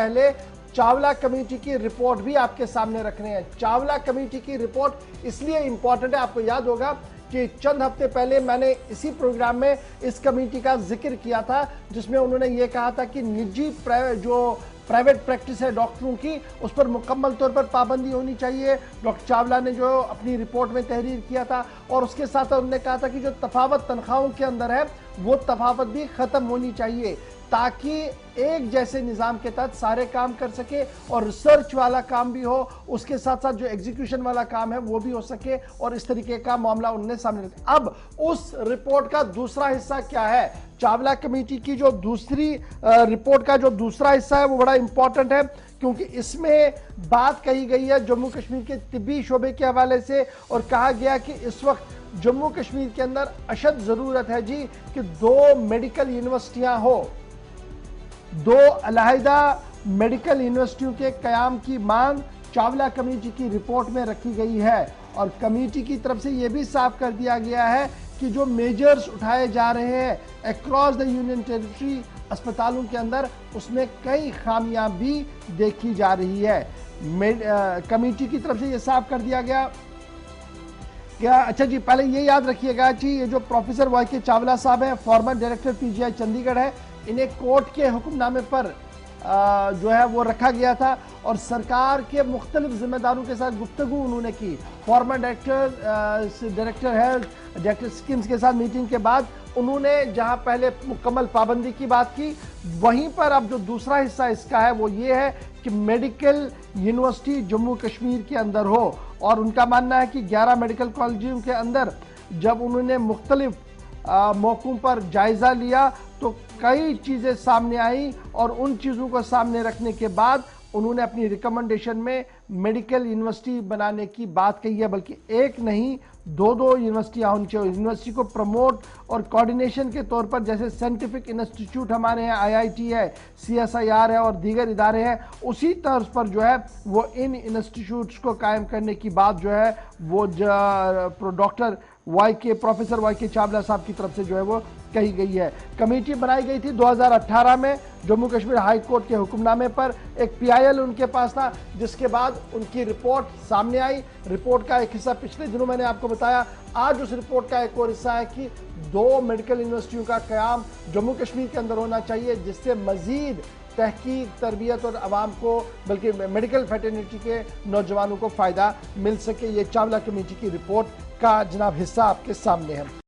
पहले चावला कमेटी की रिपोर्ट भी आपके सामने रख रहे हैं। चावला कमेटी की रिपोर्ट इसलिए इंपॉर्टेंट है, आपको याद होगा कि चंद हफ्ते पहले मैंने इसी प्रोग्राम में इस कमेटी का जिक्र किया था, जिसमें उन्होंने ये कहा था कि निजी जो प्राइवेट प्रैक्टिस है डॉक्टरों की, उस पर मुकम्मल तौर पर पाबंदी होनी चाहिए। डॉक्टर चावला ने जो अपनी रिपोर्ट में तहरीर किया था, और उसके साथ उन्होंने कहा था कि जो तफावत तनख्वाहों के अंदर है वो तफावत भी खत्म होनी चाहिए, ताकि एक जैसे निज़ाम के तहत सारे काम कर सके और रिसर्च वाला काम भी हो, उसके साथ साथ जो एग्जीक्यूशन वाला काम है वो भी हो सके, और इस तरीके का मामला उन्होंने सामने रखा। अब उस रिपोर्ट का दूसरा हिस्सा क्या है? चावला कमेटी की जो दूसरी रिपोर्ट का जो दूसरा हिस्सा है वो बड़ा इंपॉर्टेंट है, क्योंकि इसमें बात कही गई है जम्मू कश्मीर के तिब्बी शोबे के हवाले से, और कहा गया कि इस वक्त जम्मू कश्मीर के अंदर अशद जरूरत है जी कि 2 मेडिकल यूनिवर्सिटियां हो। 2 अलहदा मेडिकल यूनिवर्सिटियों के कयाम की मांग चावला कमेटी की रिपोर्ट में रखी गई है, और कमेटी की तरफ से यह भी साफ कर दिया गया है कि जो मेजर्स उठाए जा रहे हैं अक्रॉस द यूनियन टेरिटरी अस्पतालों के अंदर, उसमें कई खामियां भी देखी जा रही है। कमेटी की तरफ से यह साफ कर दिया गया क्या। अच्छा जी, पहले ये याद रखिएगा जी, ये जो प्रोफेसर वाई.के. चावला साहब हैं, फॉर्मर डायरेक्टर पीजीआई चंडीगढ़ है, इन्हें कोर्ट के हुक्मनामे पर जो है वो रखा गया था, और सरकार के मुख्तलिफ जिम्मेदारों के साथ गुफ्तगू उन्होंने की। Farmer director health, director schemes के साथ मीटिंग के बाद उन्होंने जहां पहले मुकम्मल पाबंदी की बात की, वहीं पर अब जो दूसरा हिस्सा इसका है वो ये है कि मेडिकल यूनिवर्सिटी जम्मू कश्मीर के अंदर हो। और उनका मानना है कि 11 मेडिकल कॉलेजों के अंदर जब उन्होंने मुख्तलिफ मौकों पर जायजा लिया तो कई चीजें सामने आई, और उन चीजों को सामने रखने के बाद उन्होंने अपनी रिकमेंडेशन में मेडिकल यूनिवर्सिटी बनाने की बात कही है, बल्कि एक नहीं 2 यूनिवर्सिटियां होनी चाहिए। यूनिवर्सिटी को प्रमोट और कोऑर्डिनेशन के तौर पर, जैसे साइंटिफिक इंस्टीट्यूट हमारे हैं, IIT है, CSIR है और दीगर इदारे हैं, उसी तर्ज पर जो है वो इन इंस्टीट्यूट्स को कायम करने की बात जो है वो डॉक्टर प्रोफेसर वाई.के. चावला साहब की तरफ से जो है वो कही गई है। कमेटी बनाई गई थी 2018 में जम्मू कश्मीर हाई कोर्ट के हुक्मनामे पर। एक PIL उनके पास था, जिसके बाद उनकी रिपोर्ट सामने आई। रिपोर्ट का एक हिस्सा पिछले दिनों मैंने आपको बताया। आज उस रिपोर्ट का एक और हिस्सा है कि 2 मेडिकल यूनिवर्सिटियों का कयाम जम्मू कश्मीर के अंदर होना चाहिए, जिससे मजीद तहकीक, तरबियत और आवाम को, बल्कि मेडिकल फैटर्निटी के नौजवानों को फ़ायदा मिल सके। ये चावला कमेटी की रिपोर्ट का जनाब हिस्सा आपके सामने है।